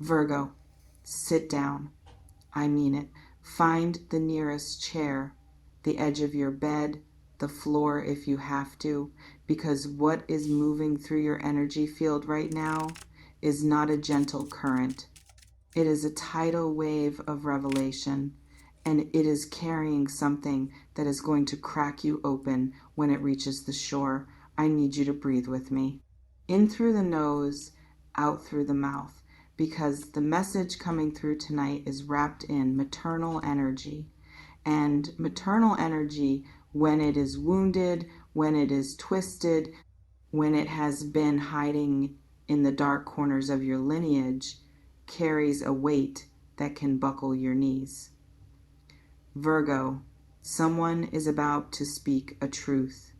Virgo, sit down. I mean it. Find the nearest chair, the edge of your bed, the floor if you have to, because what is moving through your energy field right now is not a gentle current. It is a tidal wave of revelation, and it is carrying something that is going to crack you open when it reaches the shore. I need you to breathe with me. In through the nose, out through the mouth, because the message coming through tonight is wrapped in maternal energy. And maternal energy, when it is wounded, when it is twisted, when it has been hiding in the dark corners of your lineage, carries a weight that can buckle your knees. Virgo, someone is about to speak a truth,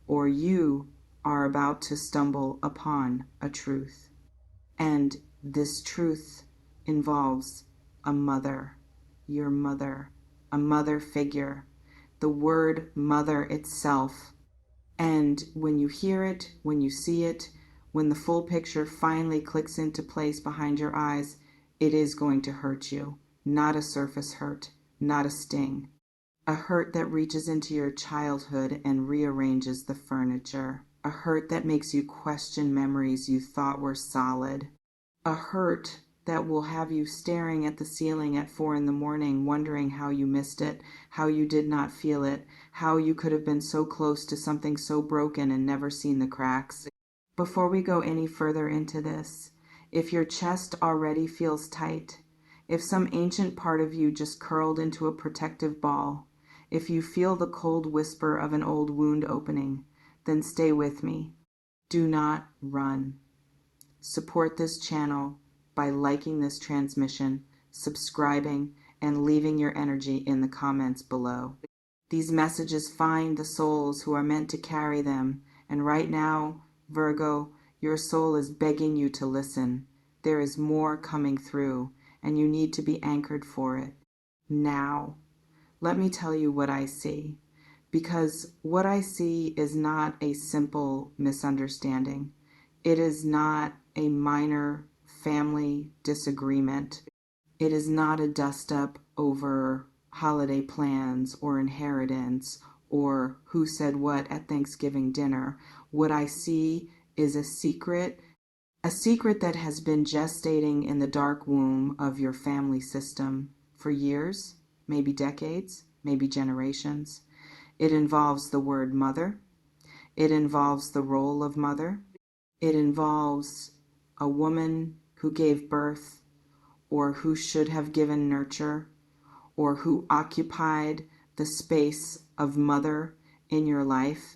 or you are about to stumble upon a truth. And this truth involves a mother, your mother, a mother figure, the word mother itself. And when you hear it, when you see it, when the full picture finally clicks into place behind your eyes, it is going to hurt you. Not a surface hurt, not a sting. A hurt that reaches into your childhood and rearranges the furniture. A hurt that makes you question memories you thought were solid. A hurt that will have you staring at the ceiling at 4 a.m, wondering how you missed it, how you did not feel it, how you could have been so close to something so broken and never seen the cracks. Before we go any further into this, if your chest already feels tight, if some ancient part of you just curled into a protective ball, if you feel the cold whisper of an old wound opening, then stay with me. Do not run. Support this channel by liking this transmission, subscribing, and leaving your energy in the comments below. These messages find the souls who are meant to carry them, and right now, Virgo, your soul is begging you to listen. There is more coming through, and you need to be anchored for it. Now, let me tell you what I see, because what I see is not a simple misunderstanding. It is not a minor family disagreement. It is not a dust-up over holiday plans or inheritance or who said what at Thanksgiving dinner. What I see is a secret that has been gestating in the dark womb of your family system for years, maybe decades, maybe generations. It involves the word mother. It involves the role of mother. It involves a woman who gave birth, or who should have given nurture, or who occupied the space of mother in your life,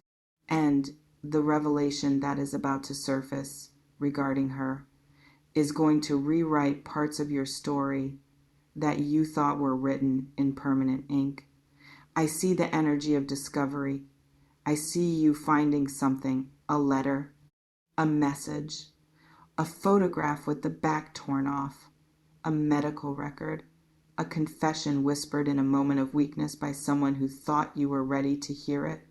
and the revelation that is about to surface regarding her is going to rewrite parts of your story that you thought were written in permanent ink. I see the energy of discovery. I see you finding something, a letter, a message, a photograph with the back torn off, a medical record, a confession whispered in a moment of weakness by someone who thought you were ready to hear it.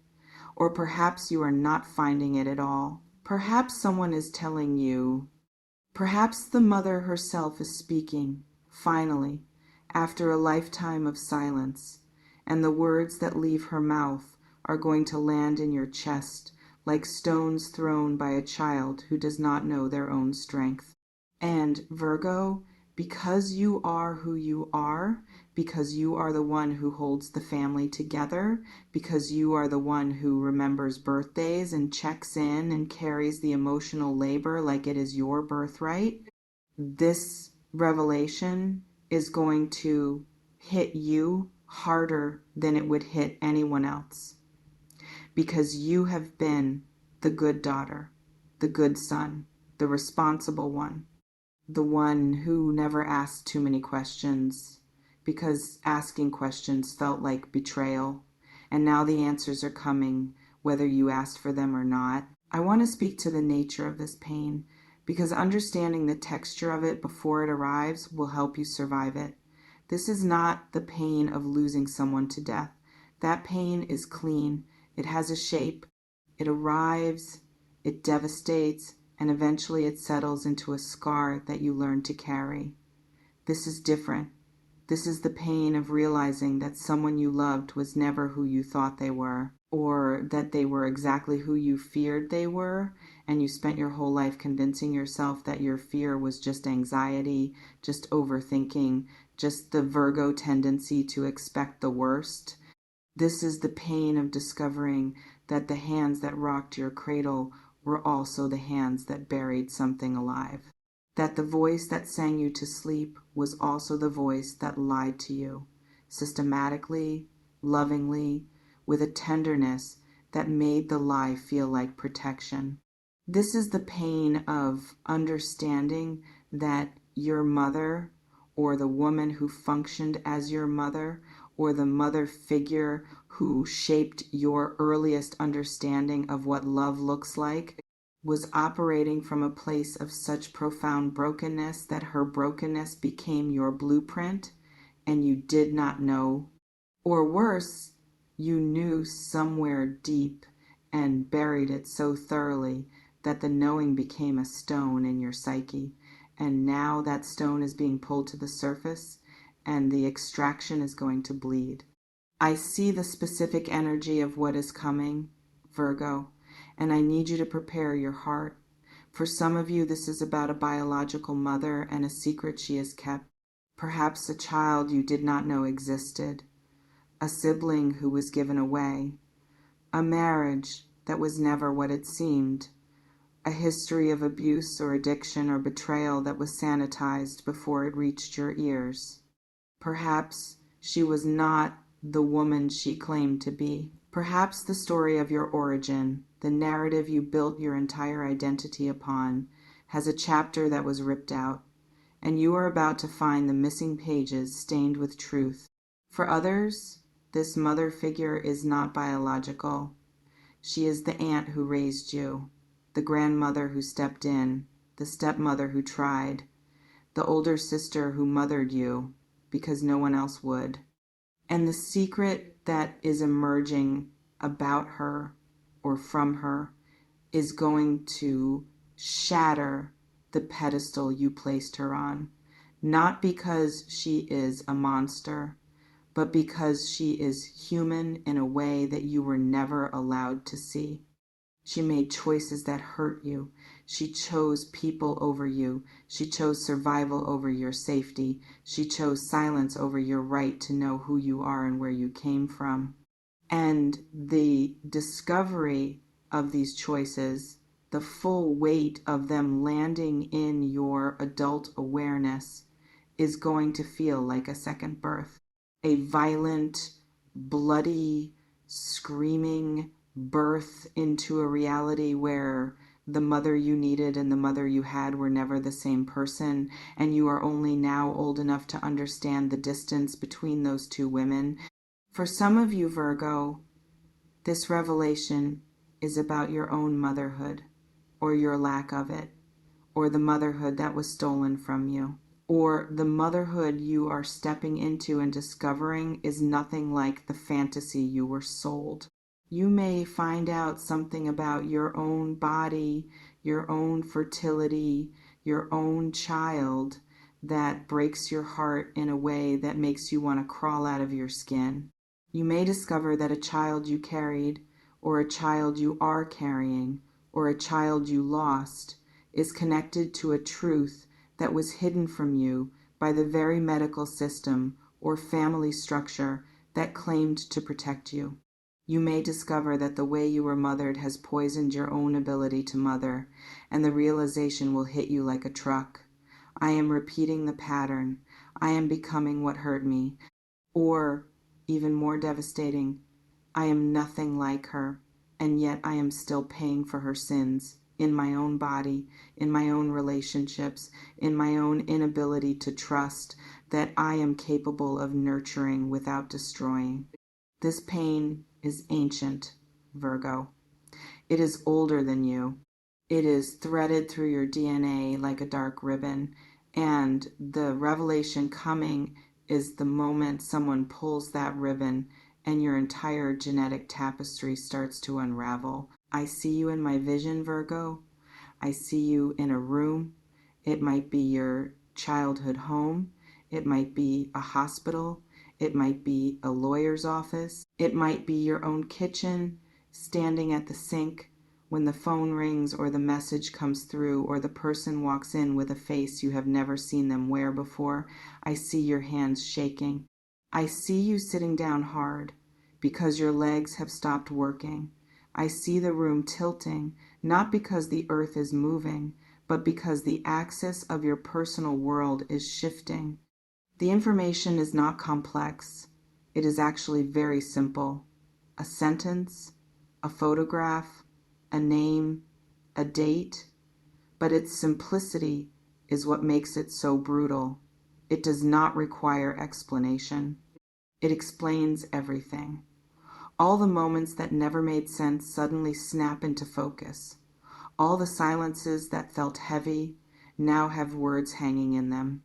Or perhaps you are not finding it at all. Perhaps someone is telling you. Perhaps the mother herself is speaking, finally, after a lifetime of silence, and the words that leave her mouth are going to land in your chest like stones thrown by a child who does not know their own strength. And Virgo, because you are who you are, because you are the one who holds the family together, because you are the one who remembers birthdays and checks in and carries the emotional labor like it is your birthright, this revelation is going to hit you harder than it would hit anyone else. Because you have been the good daughter, the good son, the responsible one, the one who never asked too many questions because asking questions felt like betrayal, and now the answers are coming whether you asked for them or not. I want to speak to the nature of this pain because understanding the texture of it before it arrives will help you survive it. This is not the pain of losing someone to death. That pain is clean. It has a shape. It arrives, it devastates, and eventually it settles into a scar that you learn to carry. This is different. This is the pain of realizing that someone you loved was never who you thought they were, or that they were exactly who you feared they were, and you spent your whole life convincing yourself that your fear was just anxiety, just overthinking, just the Virgo tendency to expect the worst. This is the pain of discovering that the hands that rocked your cradle were also the hands that buried something alive. That the voice that sang you to sleep was also the voice that lied to you, systematically, lovingly, with a tenderness that made the lie feel like protection. This is the pain of understanding that your mother, or the woman who functioned as your mother, or the mother figure who shaped your earliest understanding of what love looks like, was operating from a place of such profound brokenness that her brokenness became your blueprint and you did not know. Or worse, you knew somewhere deep and buried it so thoroughly that the knowing became a stone in your psyche. And now that stone is being pulled to the surface and the extraction is going to bleed. I see the specific energy of what is coming, Virgo, and I need you to prepare your heart. For some of you, this is about a biological mother and a secret she has kept. Perhaps a child you did not know existed, a sibling who was given away, a marriage that was never what it seemed, a history of abuse or addiction or betrayal that was sanitized before it reached your ears. Perhaps she was not the woman she claimed to be. Perhaps the story of your origin, the narrative you built your entire identity upon, has a chapter that was ripped out, and you are about to find the missing pages stained with truth. For others, this mother figure is not biological. She is the aunt who raised you, the grandmother who stepped in, the stepmother who tried, the older sister who mothered you because no one else would. And the secret that is emerging about her or from her is going to shatter the pedestal you placed her on. Not because she is a monster, but because she is human in a way that you were never allowed to see. She made choices that hurt you. She chose people over you. She chose survival over your safety. She chose silence over your right to know who you are and where you came from. And the discovery of these choices, the full weight of them landing in your adult awareness, is going to feel like a second birth. A violent, bloody, screaming birth into a reality where the mother you needed and the mother you had were never the same person, and you are only now old enough to understand the distance between those two women. For some of you, Virgo, this revelation is about your own motherhood, or your lack of it, or the motherhood that was stolen from you. Or the motherhood you are stepping into and discovering is nothing like the fantasy you were sold. You may find out something about your own body, your own fertility, your own child that breaks your heart in a way that makes you want to crawl out of your skin. You may discover that a child you carried, or a child you are carrying, or a child you lost is connected to a truth that was hidden from you by the very medical system or family structure that claimed to protect you. You may discover that the way you were mothered has poisoned your own ability to mother, and the realization will hit you like a truck. I am repeating the pattern. I am becoming what hurt me. Or, even more devastating, I am nothing like her, and yet I am still paying for her sins. In my own body, in my own relationships, in my own inability to trust that I am capable of nurturing without destroying. This pain is ancient, Virgo. It is older than you. It is threaded through your DNA like a dark ribbon, and the revelation coming is the moment someone pulls that ribbon and your entire genetic tapestry starts to unravel. I see you in my vision, Virgo. I see you in a room. It might be your childhood home. It might be a hospital. It might be a lawyer's office. It might be your own kitchen, standing at the sink when the phone rings or the message comes through or the person walks in with a face you have never seen them wear before. I see your hands shaking. I see you sitting down hard because your legs have stopped working. I see the room tilting, not because the earth is moving, but because the axis of your personal world is shifting. The information is not complex. It is actually very simple. A sentence, a photograph, a name, a date, but its simplicity is what makes it so brutal. It does not require explanation. It explains everything. All the moments that never made sense suddenly snap into focus. All the silences that felt heavy now have words hanging in them.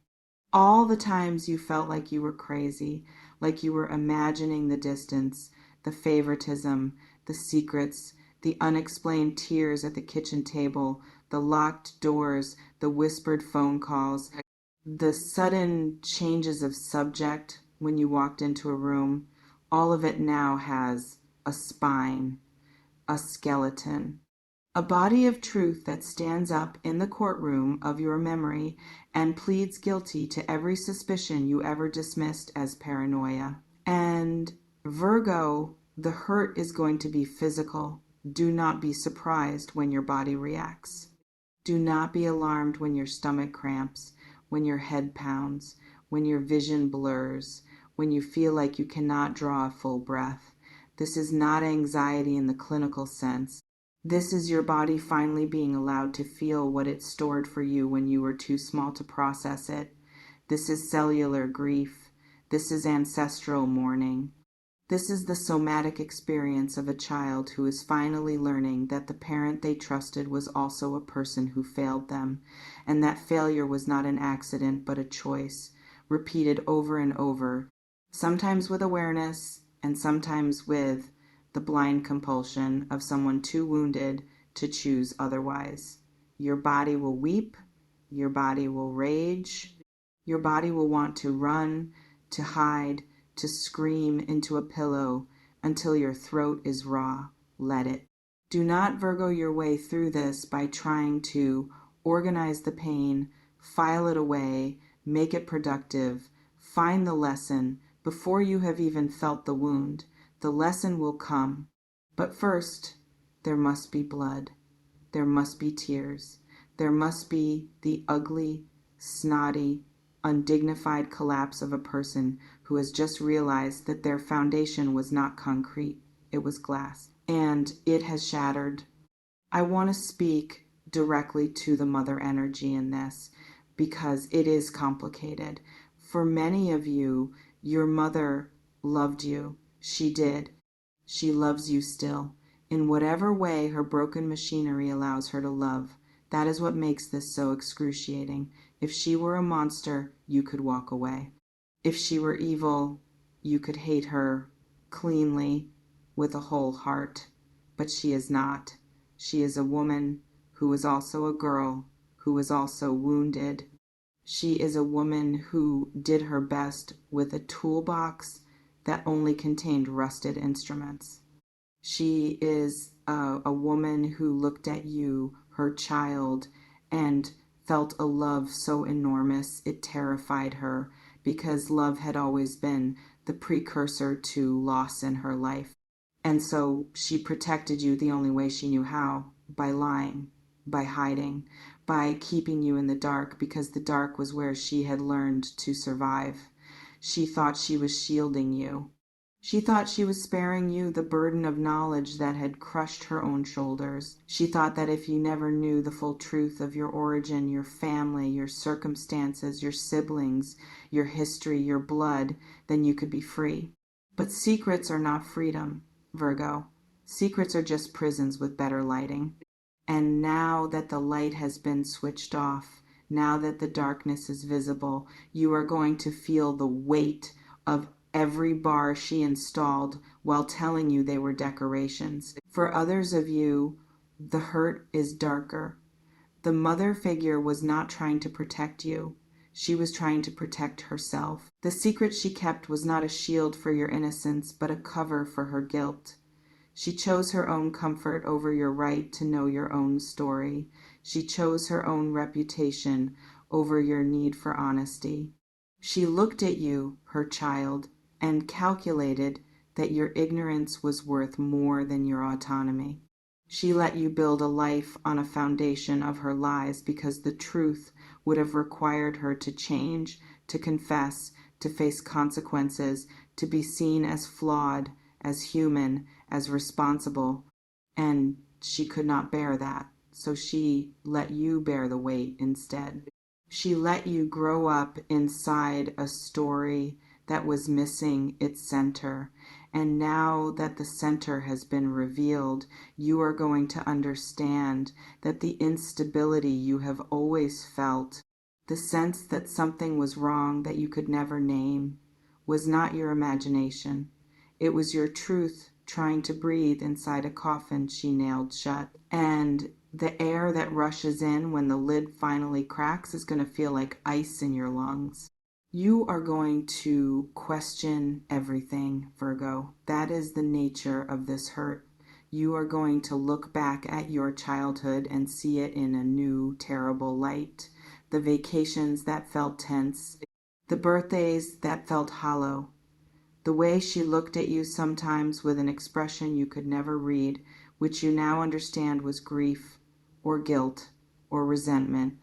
All the times you felt like you were crazy, like you were imagining the distance, the favoritism, the secrets, the unexplained tears at the kitchen table, the locked doors, the whispered phone calls, the sudden changes of subject when you walked into a room, all of it now has a spine, a skeleton, a body of truth that stands up in the courtroom of your memory and pleads guilty to every suspicion you ever dismissed as paranoia. And Virgo, the hurt is going to be physical. Do not be surprised when your body reacts. Do not be alarmed when your stomach cramps, when your head pounds, when your vision blurs, when you feel like you cannot draw a full breath. This is not anxiety in the clinical sense. This is your body finally being allowed to feel what it stored for you when you were too small to process it. This is cellular grief. This is ancestral mourning. This is the somatic experience of a child who is finally learning that the parent they trusted was also a person who failed them, and that failure was not an accident but a choice, repeated over and over, sometimes with awareness and sometimes with the blind compulsion of someone too wounded to choose otherwise. Your body will weep, your body will rage, your body will want to run, to hide, to scream into a pillow until your throat is raw. Let it. Do not Virgo your way through this by trying to organize the pain, file it away, make it productive, find the lesson before you have even felt the wound. The lesson will come. But first, there must be blood. There must be tears. There must be the ugly, snotty, undignified collapse of a person who has just realized that their foundation was not concrete, it was glass, and it has shattered. I want to speak directly to the mother energy in this because it is complicated. For many of you, your mother loved you. She did. She loves you still. In whatever way her broken machinery allows her to love. That is what makes this so excruciating. If she were a monster, you could walk away. If she were evil, you could hate her cleanly with a whole heart. But she is not. She is a woman who is also a girl, who is also wounded. She is a woman who did her best with a toolbox that only contained rusted instruments. She is a woman who looked at you, her child, and felt a love so enormous it terrified her because love had always been the precursor to loss in her life. And so she protected you the only way she knew how, by lying, by hiding, by keeping you in the dark because the dark was where she had learned to survive. She thought she was shielding you. She thought she was sparing you the burden of knowledge that had crushed her own shoulders. She thought that if you never knew the full truth of your origin, your family, your circumstances, your siblings, your history, your blood, then you could be free. But secrets are not freedom, Virgo. Secrets are just prisons with better lighting. And now that the light has been switched off, now that the darkness is visible, you are going to feel the weight of every bar she installed while telling you they were decorations. For others of you, the hurt is darker. The mother figure was not trying to protect you. She was trying to protect herself. The secret she kept was not a shield for your innocence, but a cover for her guilt. She chose her own comfort over your right to know your own story. She chose her own reputation over your need for honesty. She looked at you, her child, and calculated that your ignorance was worth more than your autonomy. She let you build a life on a foundation of her lies because the truth would have required her to change, to confess, to face consequences, to be seen as flawed, as human, as responsible. And she could not bear that, so she let you bear the weight instead. She let you grow up inside a story that was missing its center. And now that the center has been revealed, you are going to understand that the instability you have always felt, the sense that something was wrong that you could never name, was not your imagination. It was your truth trying to breathe inside a coffin she nailed shut. And the air that rushes in when the lid finally cracks is going to feel like ice in your lungs. You are going to question everything, Virgo. That is the nature of this hurt. You are going to look back at your childhood and see it in a new, terrible light. The vacations that felt tense, the birthdays that felt hollow, the way she looked at you sometimes with an expression you could never read, which you now understand was grief or guilt or resentment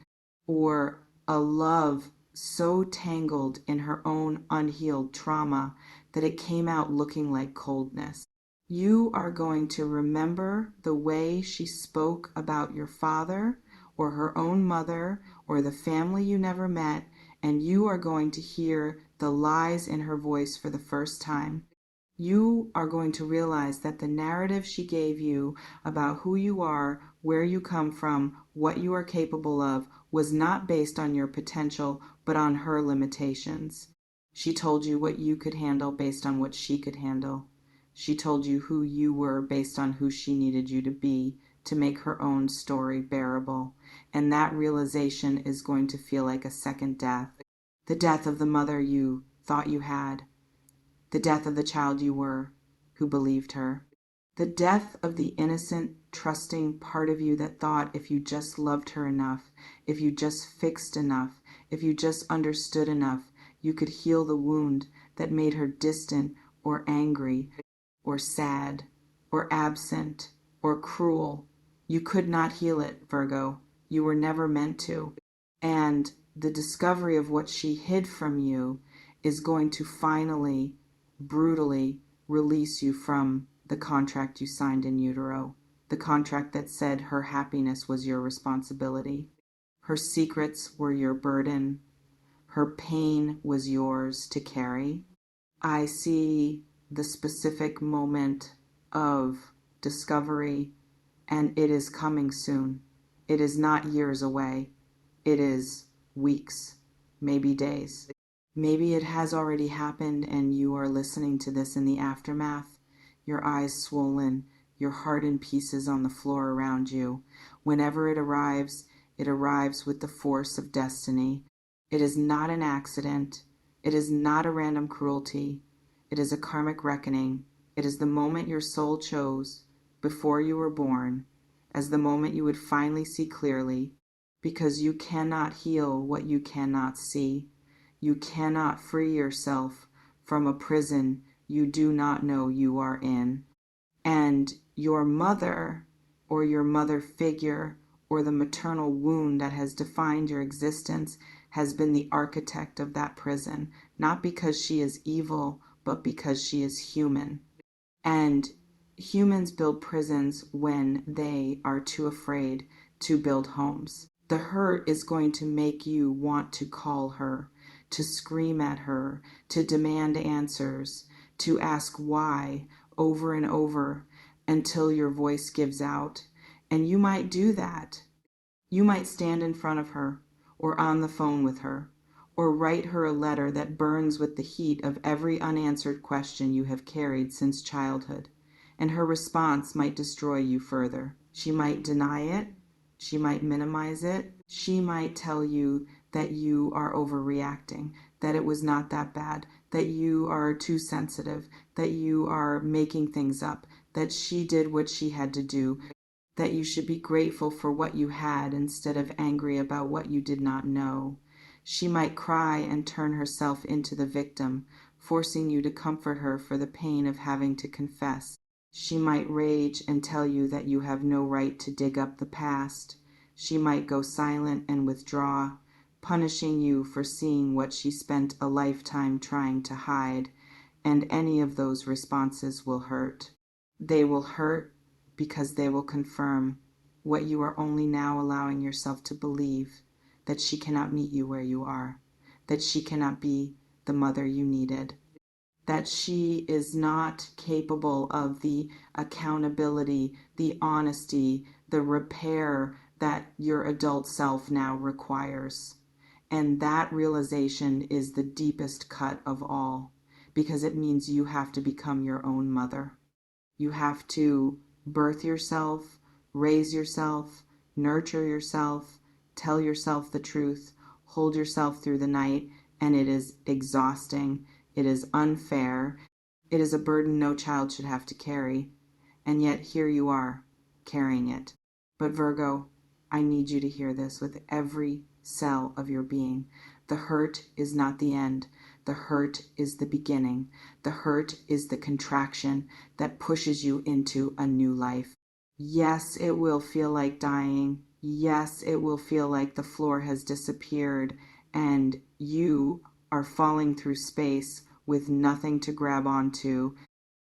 or a love so tangled in her own unhealed trauma that it came out looking like coldness. You are going to remember the way she spoke about your father or her own mother or the family you never met, and you are going to hear the lies in her voice for the first time. You are going to realize that the narrative she gave you about who you are, where you come from, what you are capable of, was not based on your potential, but on her limitations. She told you what you could handle based on what she could handle. She told you who you were based on who she needed you to be to make her own story bearable. And that realization is going to feel like a second death. The death of the mother you thought you had. The death of the child you were, who believed her. The death of the innocent, trusting part of you that thought if you just loved her enough, if you just fixed enough, if you just understood enough, you could heal the wound that made her distant or angry or sad or absent or cruel. You could not heal it, Virgo. You were never meant to. And the discovery of what she hid from you is going to finally, brutally release you from the contract you signed in utero, the contract that said her happiness was your responsibility, her secrets were your burden, her pain was yours to carry. I see the specific moment of discovery, and it is coming soon. It is not years away. It is weeks, maybe days. Maybe it has already happened and you are listening to this in the aftermath, your eyes swollen, your heart in pieces on the floor around you. Whenever it arrives with the force of destiny. It is not an accident. It is not a random cruelty. It is a karmic reckoning. It is the moment your soul chose, before you were born, as the moment you would finally see clearly, because you cannot heal what you cannot see. You cannot free yourself from a prison you do not know you are in. And your mother, or your mother figure, or the maternal wound that has defined your existence has been the architect of that prison, not because she is evil, but because she is human. And humans build prisons when they are too afraid to build homes. The hurt is going to make you want to call her, to scream at her, to demand answers, to ask why over and over until your voice gives out. And you might do that. You might stand in front of her, or on the phone with her, or write her a letter that burns with the heat of every unanswered question you have carried since childhood. And her response might destroy you further. She might deny it. She might minimize it. She might tell you that you are overreacting, that it was not that bad, that you are too sensitive, that you are making things up, that she did what she had to do, that you should be grateful for what you had instead of angry about what you did not know. She might cry and turn herself into the victim, forcing you to comfort her for the pain of having to confess. She might rage and tell you that you have no right to dig up the past. She might go silent and withdraw, punishing you for seeing what she spent a lifetime trying to hide, and any of those responses will hurt. They will hurt because they will confirm what you are only now allowing yourself to believe, that she cannot meet you where you are, that she cannot be the mother you needed, that she is not capable of the accountability, the honesty, the repair that your adult self now requires. And that realization is the deepest cut of all, because it means you have to become your own mother. You have to birth yourself, raise yourself, nurture yourself, tell yourself the truth, hold yourself through the night, and it is exhausting. It is unfair. It is a burden no child should have to carry. And yet here you are, carrying it. But Virgo, I need you to hear this with every cell of your being. The hurt is not the end. The hurt is the beginning. The hurt is the contraction that pushes you into a new life. Yes, it will feel like dying. Yes, it will feel like the floor has disappeared and you are falling through space with nothing to grab onto.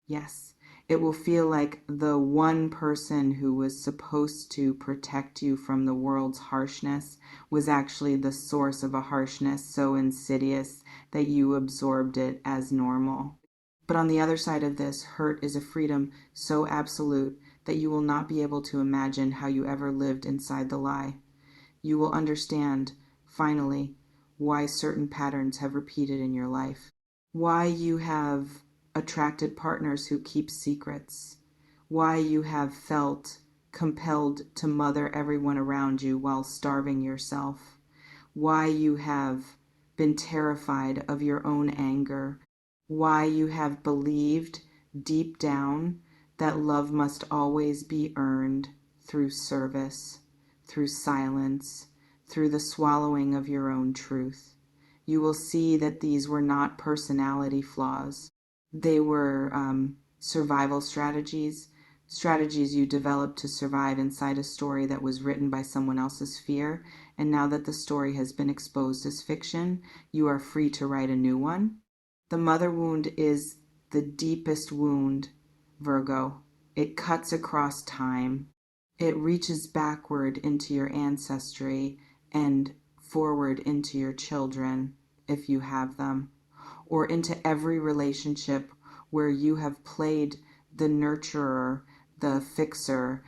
Yes, it will feel like the one person who was supposed to protect you from the world's harshness was actually the source of a harshness so insidious that you absorbed it as normal. But on the other side of this, hurt is a freedom so absolute that you will not be able to imagine how you ever lived inside the lie. You will understand, finally, why certain patterns have repeated in your life, why you have attracted partners who keep secrets, why you have felt compelled to mother everyone around you while starving yourself, why you have been terrified of your own anger, why you have believed deep down that love must always be earned through service, through silence, through the swallowing of your own truth. You will see that these were not personality flaws. They were survival strategies, strategies you developed to survive inside a story that was written by someone else's fear. And now that the story has been exposed as fiction, you are free to write a new one. The mother wound is the deepest wound, Virgo. It cuts across time. It reaches backward into your ancestry and forward into your children, if you have them, or into every relationship where you have played the nurturer, the fixer,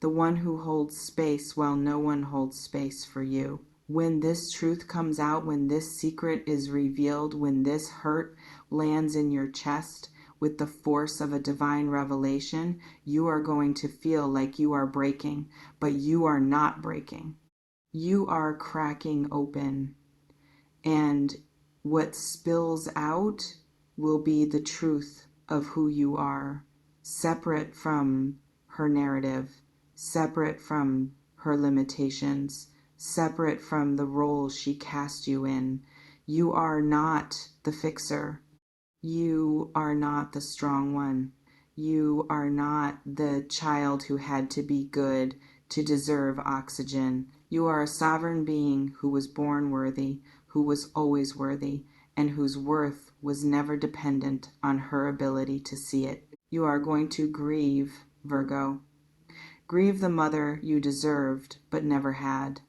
the one who holds space while no one holds space for you. When this truth comes out, when this secret is revealed, when this hurt lands in your chest with the force of a divine revelation, you are going to feel like you are breaking, but you are not breaking. You are cracking open, and what spills out will be the truth of who you are, separate from her narrative, separate from her limitations, separate from the role she cast you in. You are not the fixer. You are not the strong one. You are not the child who had to be good to deserve oxygen. You are a sovereign being who was born worthy, who was always worthy, and whose worth was never dependent on her ability to see it. You are going to grieve, Virgo. Grieve the mother you deserved but never had.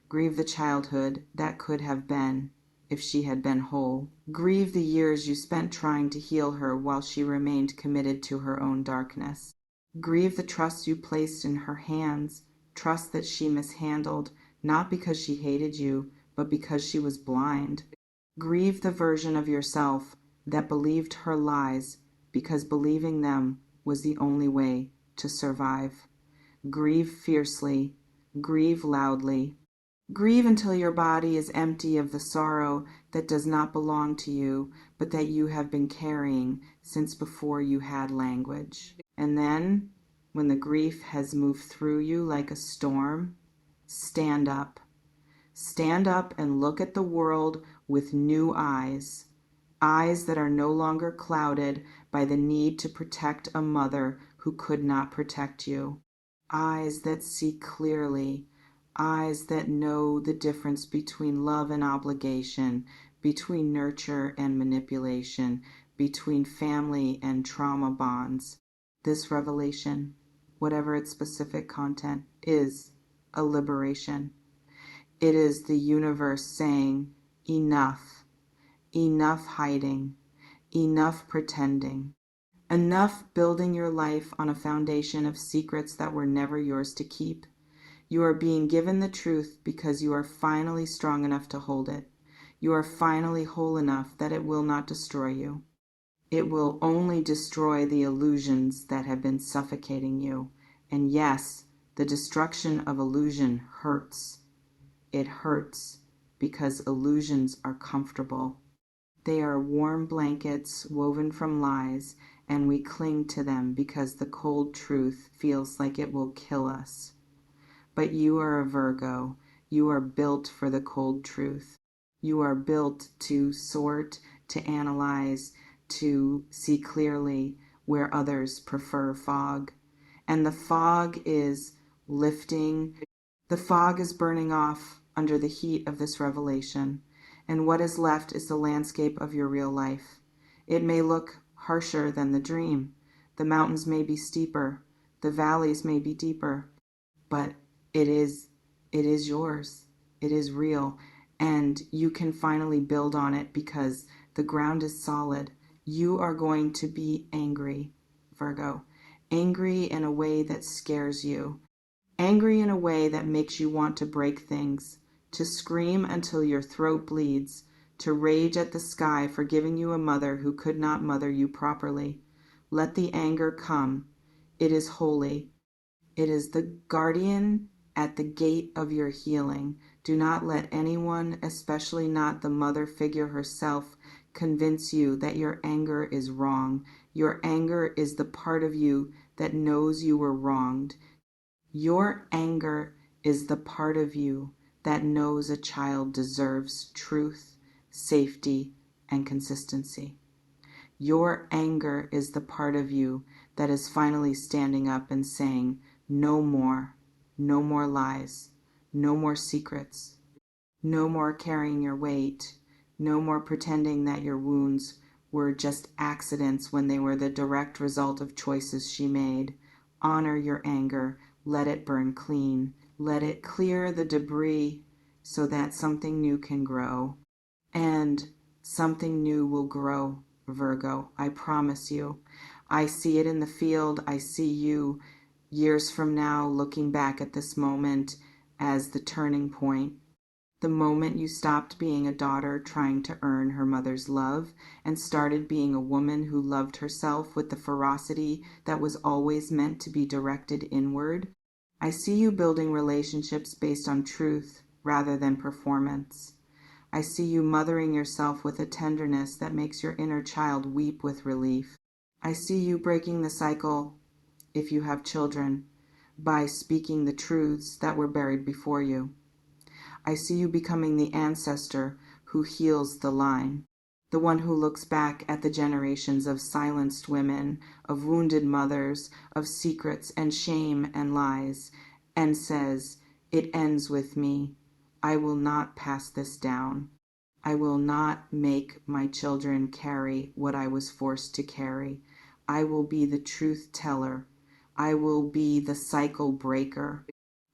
Grieve the childhood that could have been if she had been whole. Grieve the years you spent trying to heal her while she remained committed to her own darkness. Grieve the trust you placed in her hands, trust that she mishandled, not because she hated you, but because she was blind. Grieve the version of yourself that believed her lies because believing them was the only way to survive. Grieve fiercely Grieve loudly. Grieve until your body is empty of the sorrow that does not belong to you, but that you have been carrying since before you had language. And then, when the grief has moved through you like a storm, stand up. Stand up and look at the world with new eyes. Eyes that are no longer clouded by the need to protect a mother who could not protect you. Eyes that see clearly. Eyes that know the difference between love and obligation, between nurture and manipulation, between family and trauma bonds. This revelation, whatever its specific content, is a liberation. It is the universe saying, enough, enough hiding, enough pretending, enough building your life on a foundation of secrets that were never yours to keep. You are being given the truth because you are finally strong enough to hold it. You are finally whole enough that it will not destroy you. It will only destroy the illusions that have been suffocating you. And yes, the destruction of illusion hurts. It hurts because illusions are comfortable. They are warm blankets woven from lies, and we cling to them because the cold truth feels like it will kill us. But you are a Virgo. You are built for the cold truth. You are built to sort, to analyze, to see clearly where others prefer fog. And the fog is lifting. The fog is burning off under the heat of this revelation. And what is left is the landscape of your real life. It may look harsher than the dream. The mountains may be steeper. The valleys may be deeper. But it is yours. It is real. And you can finally build on it because the ground is solid. You are going to be angry, Virgo. Angry in a way that scares you. Angry in a way that makes you want to break things, to scream until your throat bleeds, to rage at the sky for giving you a mother who could not mother you properly. Let the anger come. It is holy. It is the guardian at the gate of your healing. Do not let anyone, especially not the mother figure herself, convince you that your anger is wrong. Your anger is the part of you that knows you were wronged. Your anger is the part of you that knows a child deserves truth, safety, and consistency. Your anger is the part of you that is finally standing up and saying, no more lies, no more secrets, no more carrying your weight, no more pretending that your wounds were just accidents when they were the direct result of choices she made. Honor your anger, let it burn clean, let it clear the debris so that something new can grow. And something new will grow, Virgo, I promise you. I see it in the field. I see you years from now looking back at this moment as the turning point. The moment you stopped being a daughter trying to earn her mother's love and started being a woman who loved herself with the ferocity that was always meant to be directed inward. I see you building relationships based on truth rather than performance. I see you mothering yourself with a tenderness that makes your inner child weep with relief. I see you breaking the cycle, if you have children, by speaking the truths that were buried before you. I see you becoming the ancestor who heals the line, the one who looks back at the generations of silenced women, of wounded mothers, of secrets and shame and lies, and says, it ends with me. I will not pass this down. I will not make my children carry what I was forced to carry. I will be the truth teller. I will be the cycle breaker.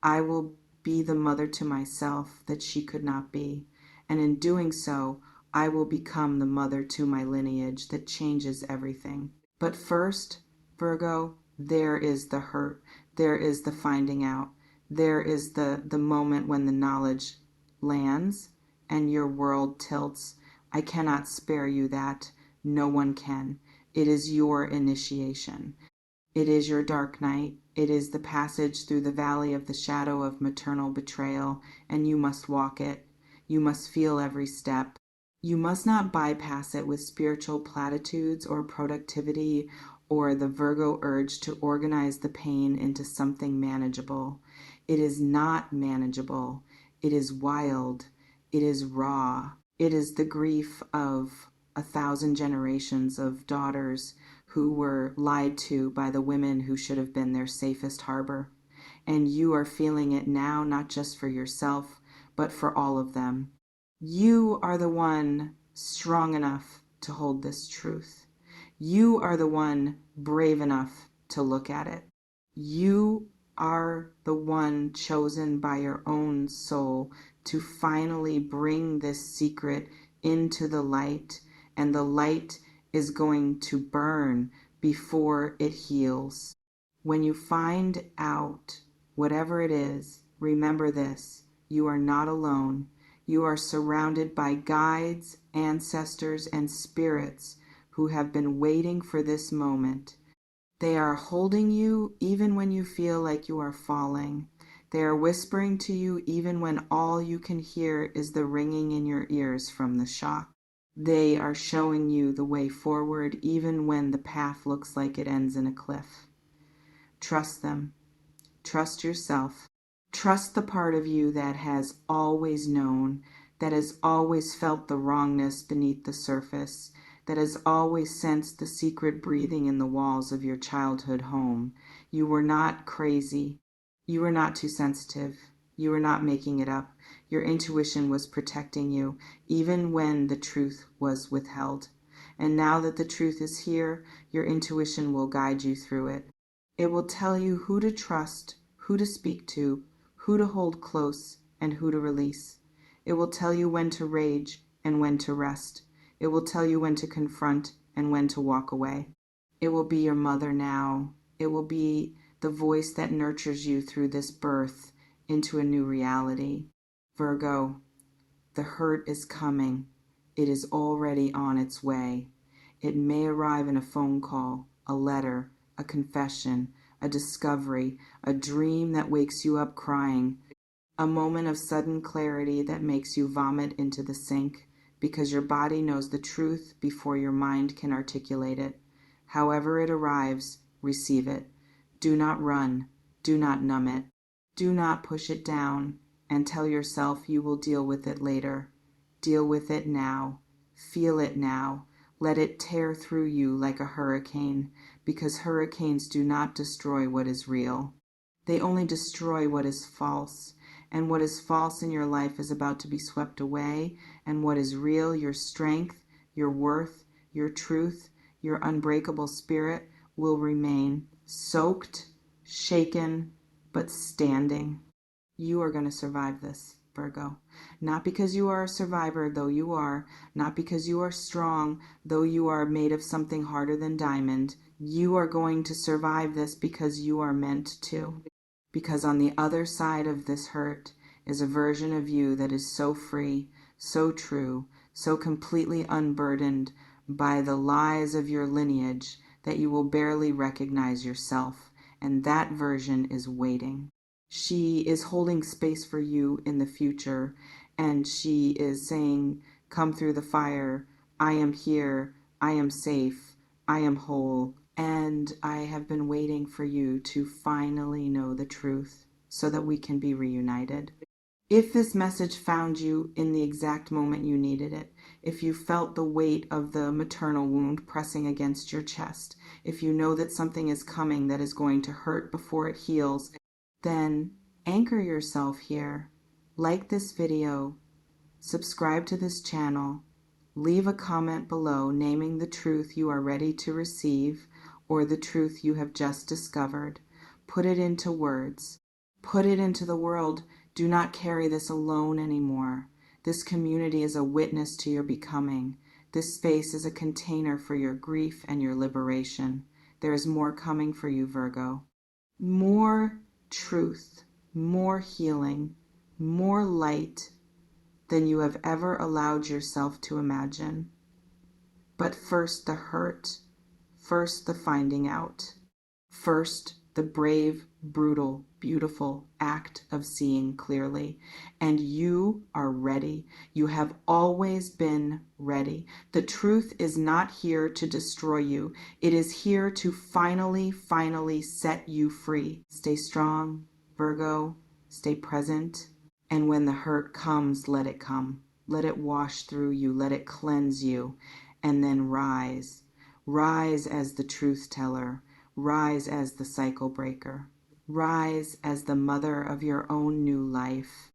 I will be the mother to myself that she could not be. And in doing so, I will become the mother to my lineage that changes everything. But first, Virgo, there is the hurt. There is the finding out. There is the moment when the knowledge lands and your world tilts. I cannot spare you that. No one can. It is your initiation. It is your dark night. It is the passage through the valley of the shadow of maternal betrayal, and you must walk it. You must feel every step. You must not bypass it with spiritual platitudes or productivity or the Virgo urge to organize the pain into something manageable. It is not manageable. It is wild. It is raw. It is the grief of 1,000 generations of daughters who were lied to by the women who should have been their safest harbor. And you are feeling it now, not just for yourself, but for all of them. You are the one strong enough to hold this truth. You are the one brave enough to look at it. You are the one chosen by your own soul to finally bring this secret into the light, and the light is going to burn before it heals. When you find out whatever it is, remember this: you are not alone. You are surrounded by guides, ancestors, and spirits who have been waiting for this moment. They are holding you even when you feel like you are falling. They are whispering to you even when all you can hear is the ringing in your ears from the shock. They are showing you the way forward even when the path looks like it ends in a cliff. Trust them. Trust yourself. Trust the part of you that has always known, that has always felt the wrongness beneath the surface, that has always sensed the secret breathing in the walls of your childhood home. You were not crazy. You were not too sensitive. You were not making it up. Your intuition was protecting you, even when the truth was withheld. And now that the truth is here, your intuition will guide you through it. It will tell you who to trust, who to speak to, who to hold close, and who to release. It will tell you when to rage and when to rest. It will tell you when to confront and when to walk away. It will be your mother now. It will be the voice that nurtures you through this birth into a new reality. Virgo, the hurt is coming. It is already on its way. It may arrive in a phone call, a letter, a confession, a discovery, a dream that wakes you up crying, a moment of sudden clarity that makes you vomit into the sink because your body knows the truth before your mind can articulate it. However it arrives, receive it. Do not run. Do not numb it. Do not push it down and tell yourself you will deal with it later. Deal with it now. Feel it now. Let it tear through you like a hurricane, because hurricanes do not destroy what is real. They only destroy what is false. And what is false in your life is about to be swept away, and what is real, your strength, your worth, your truth, your unbreakable spirit, will remain soaked, shaken, but standing. You are going to survive this, Virgo. Not because you are a survivor, though you are. Not because you are strong, though you are made of something harder than diamond. You are going to survive this because you are meant to. Because on the other side of this hurt is a version of you that is so free, so true, so completely unburdened by the lies of your lineage that you will barely recognize yourself. And that version is waiting. She is holding space for you in the future, and she is saying, come through the fire. I am here. I am safe. I am whole. And I have been waiting for you to finally know the truth so that we can be reunited. If this message found you in the exact moment you needed it, if you felt the weight of the maternal wound pressing against your chest, if you know that something is coming that is going to hurt before it heals, then anchor yourself here. Like this video, subscribe to this channel, leave a comment below naming the truth you are ready to receive or the truth you have just discovered. Put it into words. Put it into the world. Do not carry this alone anymore. This community is a witness to your becoming. This space is a container for your grief and your liberation. There is more coming for you, Virgo. More truth, more healing, more light than you have ever allowed yourself to imagine. But first the hurt, first the finding out. First, the brave, brutal, beautiful act of seeing clearly. And you are ready. You have always been ready. The truth is not here to destroy you. It is here to finally set you free. Stay strong, Virgo. Stay present. And when the hurt comes, let it come. Let it wash through you. Let it cleanse you. And then rise. Rise as the truth teller. Rise as the cycle breaker. Rise as the mother of your own new life.